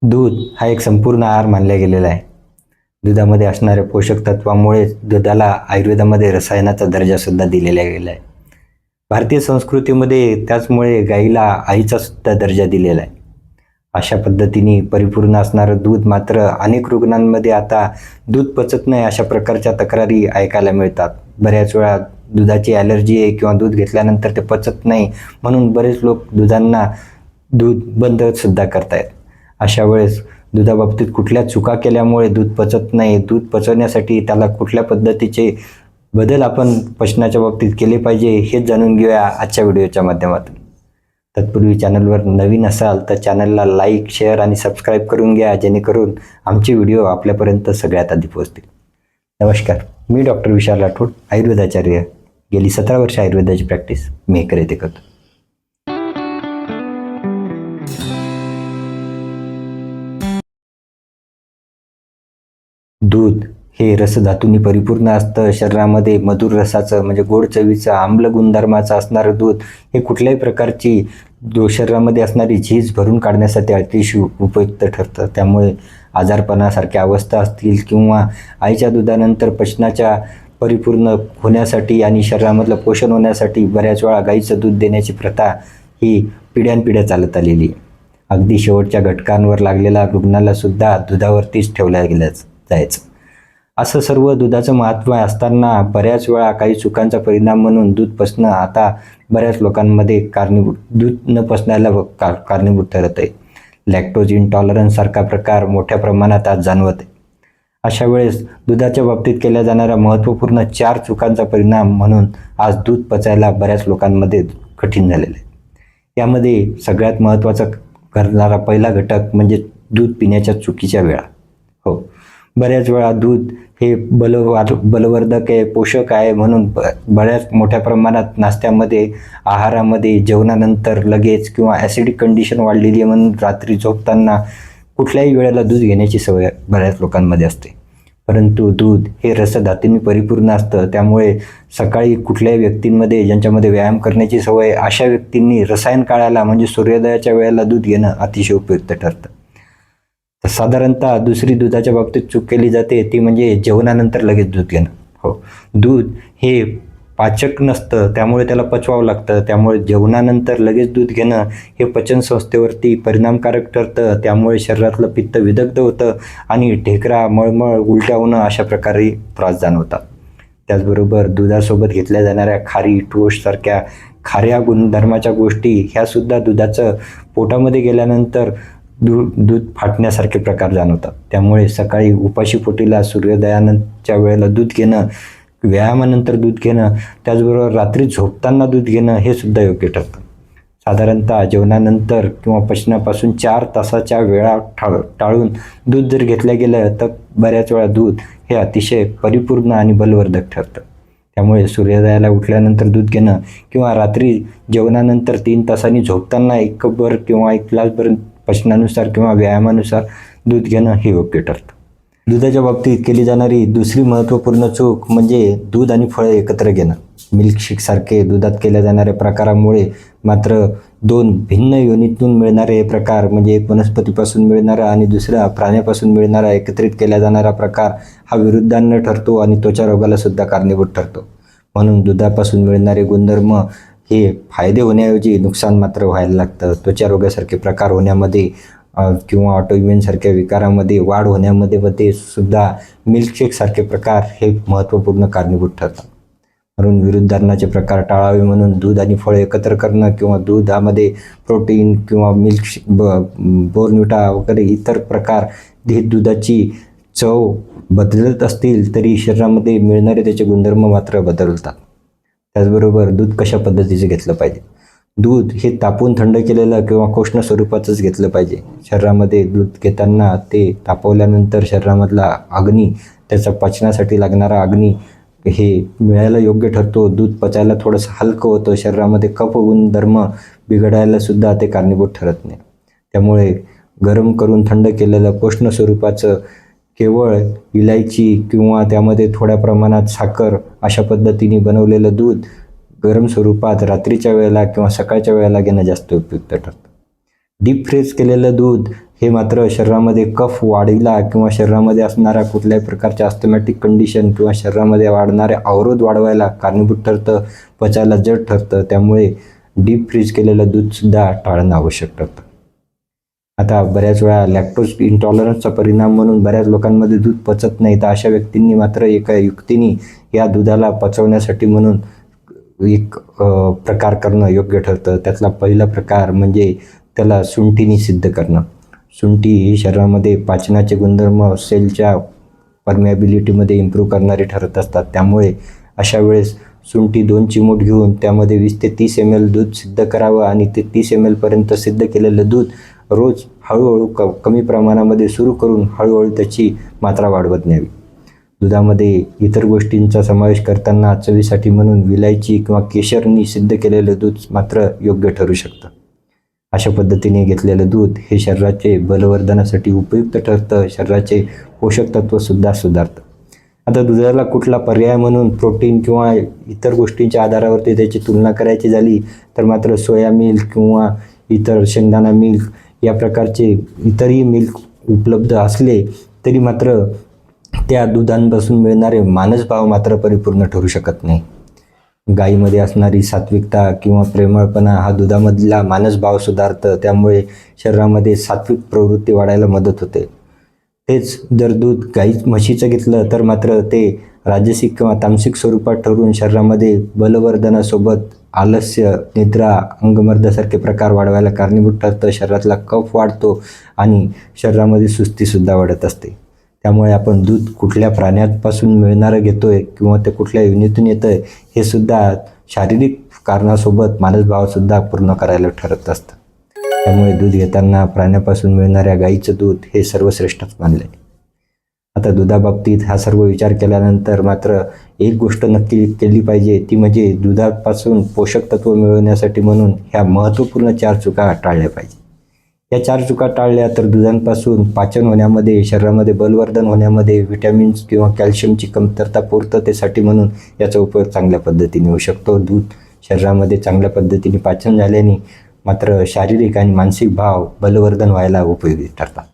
दूध हा एक संपूर्ण आहार मानला गेलेला आहे. दुधामध्ये असणाऱ्या पोषक तत्वामुळेच दुधाला आयुर्वेदामध्ये रसायनाचा दर्जा सुद्धा दिलेला गेला आहे. भारतीय संस्कृतीमध्ये त्याचमुळे गाईला आईचा सुद्धा दर्जा दिलेला आहे. अशा पद्धतीने परिपूर्ण असणारं दूध मात्र अनेक रुग्णांमध्ये आता दूध पचत नाही अशा प्रकारच्या तक्रारी ऐकायला मिळतात. बऱ्याच वेळा दुधाची ॲलर्जी आहे किंवा दूध घेतल्यानंतर ते पचत नाही म्हणून बरेच लोक दूध बंद सुद्धा करतायत. अशा वेळेस दुधाबाबतीत कुठल्या चुका केल्यामुळे दूध पचत नाही, दूध पचवण्यासाठी त्याला कुठल्या पद्धतीचे बदल आपण पचनाच्या बाबतीत केले पाहिजे हेच जाणून घेऊया आजच्या व्हिडिओच्या माध्यमातून. तत्पूर्वी चॅनलवर नवीन असाल तर चॅनलला लाईक, शेअर आणि सबस्क्राईब करून घ्या, जेणेकरून आमचे व्हिडिओ आपल्यापर्यंत सगळ्यात आधी पोहोचतील. नमस्कार, मी डॉक्टर विशाल राठोड, आयुर्वेदाचार्य. गेली 17 वर्ष आयुर्वेदाची प्रॅक्टिस मी येथे करतो. दूध हे रसधातूंनी परिपूर्ण असतं. शरीरामध्ये मधुर रसाचं म्हणजे गोड चवीचं, आम्ल गुणधर्माचं असणारं दूध हे कुठल्याही प्रकारची शरीरामध्ये असणारी झीज भरून काढण्यासाठी अतिशय उपयुक्त ठरतं. त्यामुळे आजारपणासारख्या अवस्था असतील किंवा आईच्या दुधानंतर पचनाच्या परिपूर्ण होण्यासाठी आणि शरीरामधलं पोषण होण्यासाठी बऱ्याच वेळा गाईचं दूध देण्याची प्रथा ही पिढ्यानपिढ्या चालत आलेली आहे. अगदी शेवटच्या घटकांवर लागलेल्या रुग्णाला सुद्धा दुधावरतीच ठेवल्या जायचं. असं सर्व दुधाचं महत्त्व असताना बऱ्याच वेळा काही चुकांचा परिणाम म्हणून दूध पचणं आता बऱ्याच लोकांमध्ये दूध न पचण्याला कारणीभूत ठरत आहे. लॅक्टोज इंटॉलरन्स सारखा प्रकार मोठ्या प्रमाणात आज जाणवत आहे. अशा वेळेस दुधाच्या बाबतीत केल्या जाणाऱ्या महत्त्वपूर्ण 4 चुकांचा परिणाम म्हणून आज दूध पचायला बऱ्याच लोकांमध्ये कठीण झालेलं आहे. यामध्ये सगळ्यात महत्त्वाचा करणारा पहिला घटक म्हणजे दूध पिण्याच्या चुकीच्या वेळा. हो, बऱ्याच वेळा दूध हे बलवर्धक आहे, पोषक आहे म्हणून बऱ्याच मोठ्या प्रमाणात नाश्त्यामध्ये, आहारामध्ये, जेवणानंतर लगेच किंवा ॲसिडिक कंडिशन वाढलेली आहे म्हणून रात्री झोपताना कुठल्याही वेळेला दूध घेण्याची सवय बऱ्याच लोकांमध्ये असते. परंतु दूध हे रसधातूंनी परिपूर्ण असतं. त्यामुळे सकाळी कुठल्याही व्यक्तींमध्ये ज्यांच्यामध्ये व्यायाम करण्याची सवय, अशा व्यक्तींनी रसायन काळाला म्हणजे सूर्योदयाच्या वेळेला दूध घेणं अतिशय उपयुक्त ठरतं. साधारणतः दुसरी दुधाच्या बाबतीत चूक केली जाते ती म्हणजे जेवणानंतर लगेच दूध घेणं. हो, दूध हे पाचक नसतं, त्यामुळे त्याला पचवावं लागतं. त्यामुळे जेवणानंतर लगेच दूध घेणं हे पचन संस्थेवरती परिणामकारक ठरतं. त्यामुळे शरीरातलं पित्त विदग्ध होतं आणि ढेकरा, मळमळ, उलट्या होणं अशा प्रकारे त्रास जाणवतात. त्याचबरोबर दुधासोबत घेतल्या जाणाऱ्या खारी, टोस्टसारख्या खाऱ्या गुणधर्माच्या गोष्टी ह्यासुद्धा दुधाचं पोटामध्ये गेल्यानंतर दूध फाटण्यासारखे प्रकार जाणवतात. त्यामुळे सकाळी उपाशी पोटीला सूर्योदयाच्या वेळेला दूध घेणं, व्यायामानंतर दूध घेणं, त्याचबरोबर रात्री झोपताना दूध घेणं हे सुद्धा योग्य ठरतं. साधारणतः जेवणानंतर किंवा पचनापासून 4 तासाच्या वेळा टाळून दूध जर घेतलं गेलं तर बऱ्याच वेळा दूध हे अतिशय परिपूर्ण आणि बलवर्धक ठरतं. त्यामुळे सूर्योदयाला उठल्यानंतर दूध घेणं किंवा रात्री जेवणानंतर 3 तासांनी झोपताना 1 कपभर किंवा 1 ग्लासभर पचनानुसार किंवा व्यायामानुसार दूध घेणं हे योग्य ठरतं. दुधाच्या बाबतीत केली जाणारी दुसरी महत्त्वपूर्ण चूक म्हणजे दूध आणि फळं एकत्र घेणं. मिल्कशेकसारखे दुधात केल्या जाणाऱ्या प्रकारामुळे मात्र 2 भिन्न योनीतून मिळणारे हे प्रकार म्हणजे एक वनस्पतीपासून मिळणारा आणि दुसरा प्राण्यापासून मिळणारा एकत्रित केला जाणारा प्रकार हा विरुद्धांना ठरतो आणि त्वचा रोगाला सुद्धा कारणीभूत ठरतो. म्हणून दुधापासून मिळणारे गुणधर्म हे फायदे होण्याऐवजी नुकसान मात्र व्हायला लागतं. त्वचा रोगासारखे प्रकार होण्यामध्ये किंवा ऑटोइम्युनसारख्या विकारामध्ये वाढ होण्यामध्ये सुद्धा मिल्कशेकसारखे प्रकार हे महत्त्वपूर्ण कारणीभूत ठरतात. म्हणून विरुद्धांनाचे प्रकार टाळावे म्हणून दूध आणि फळं एकत्र करणं किंवा दुधामध्ये प्रोटीन किंवा बोर्नव्हिटा वगैरे इतर प्रकार हे दुधाची चव बदलत असतील तरी शरीरामध्ये मिळणारे त्याचे गुणधर्म मात्र बदलतात. त्याचबरोबर दूध कशा पद्धतीचं घेतलं पाहिजे. दूध हे तापवून थंड केलेलं किंवा कोष्ण स्वरूपाचंच घेतलं पाहिजे. शरीरामध्ये दूध घेताना ते तापवल्यानंतर शरीरामधला अग्नी, त्याचा पचनासाठी लागणारा अग्नी हे मिळायला योग्य ठरतो. दूध पचायला थोडंसं हलकं होतं. शरीरामध्ये कफ गुणधर्म बिघडायला सुद्धा ते कारणीभूत ठरत नाही. त्यामुळे गरम करून थंड केलेलं कोष्ण स्वरूपाचं केवळ इलायची किंवा त्यामध्ये थोड्या प्रमाणात साखर अशा पद्धतीने बनवलेलं दूध गरम स्वरूपात रात्रीच्या वेळेला किंवा सकाळच्या वेळेला घेणं जास्त उपयुक्त ठरतं. डीप फ्रीज केलेलं दूध हे मात्र शरीरामध्ये कफ वाढीला किंवा शरीरामध्ये असणाऱ्या कुठल्याही प्रकारच्या अस्थमॅटिक कंडिशन किंवा शरीरामध्ये वाढणारे अवरोध वाढवायला कारणीभूत ठरतं, पचायला जड ठरतं. त्यामुळे डीप फ्रीज केलेलं दूधसुद्धा टाळणं आवश्यक ठरतं. आता बऱ्याच वेळा लॅक्टोज इंटॉलरन्सचा परिणाम म्हणून बऱ्याच लोकांमध्ये दूध पचत नाही, तर अशा व्यक्तींनी मात्र एका युक्तीने या दुधाला पचवण्यासाठी म्हणून एक प्रकार करणं योग्य ठरतं. त्यातला पहिला प्रकार म्हणजे त्याला सुंठीने सिद्ध करणं. सुंठी ही शरीरामध्ये पाचनाचे गुणधर्म, सेलच्या परमेबिलिटीमध्ये इम्प्रूव्ह करणारे ठरत असतात. त्यामुळे अशा वेळेस सुंठी 2 चिमूट घेऊन त्यामध्ये 20 ते 30 ml दूध सिद्ध करावं आणि ते 30 ml पर्यंत सिद्ध केलेलं दूध रोज हळूहळू कमी प्रमाणामध्ये सुरू करून हळूहळू त्याची मात्रा वाढवत न्यावी. दुधामध्ये इतर गोष्टींचा समावेश करताना चवीसाठी म्हणून विलायची किंवा केशरनी सिद्ध केलेलं दूध मात्र योग्य ठरू शकतं. अशा पद्धतीने घेतलेलं दूध हे शरीराचे बलवर्धनासाठी उपयुक्त ठरतं, शरीराचे पोषक तत्वसुद्धा सुधारतं. आता दुधाला कुठला पर्याय म्हणून प्रोटीन किंवा इतर गोष्टींच्या आधारावरती त्याची तुलना करायची झाली तर मात्र सोया मिल्क किंवा इतर शेंगदाणा मिल्क या प्रकारचे इतरही मिल्क उपलब्ध असले तरी मात्र त्या दुधांपासून मिळणारे मानसभाव मात्र परिपूर्ण ठरू शकत नाही. गाईमध्ये असणारी सात्विकता किंवा प्रेमळपणा हा दुधामधला मानसभाव सुधारतं, त्यामुळे शरीरामध्ये सात्विक प्रवृत्ती वाढायला मदत होते. तेच जर दूध म्हशीचं घेतलं तर मात्र ते राजसिक किंवा तामसिक स्वरूपात ठरून शरीरामध्ये बलवर्धनासोबत आलस्य, निद्रा, अंगमर्दासारखे प्रकार वाढवायला कारणीभूत ठरतं. शरीरातला कफ वाढतो आणि शरीरामध्ये सुस्तीसुद्धा वाढत असते. त्यामुळे आपण दूध कुठल्या प्राण्यापासून मिळणारं घेतोय किंवा ते कुठल्या योनीतून येतं आहे हे सुद्धा शारीरिक कारणासोबत मानसभावसुद्धा पूर्ण करायला ठरत असतं. त्यामुळे दूध घेताना प्राण्यापासून मिळणाऱ्या गाईचं दूध हे सर्वश्रेष्ठच मानलं आहे. आता दुधाबाबतीत हा सर्व विचार केल्यानंतर मात्र एक गोष्ट नक्की केली पाहिजे, ती म्हणजे दुधापासून पोषक तत्व मिळवण्यासाठी म्हणून ह्या महत्त्वपूर्ण 4 चुका टाळल्या पाहिजे. या 4 चुका टाळल्या तर दुधांपासून पाचन होण्यामध्ये, शरीरामध्ये बलवर्धन होण्यामध्ये, व्हिटॅमिन्स किंवा कॅल्शियमची कमतरता पूर्ततेसाठी म्हणून याचा उपयोग चांगल्या पद्धतीने होऊ शकतो. दूध शरीरामध्ये चांगल्या पद्धतीने पाचन झाल्याने मात्र शारीरिक आणि मानसिक भाव बलवर्धन व्हायला उपयोगी ठरतात.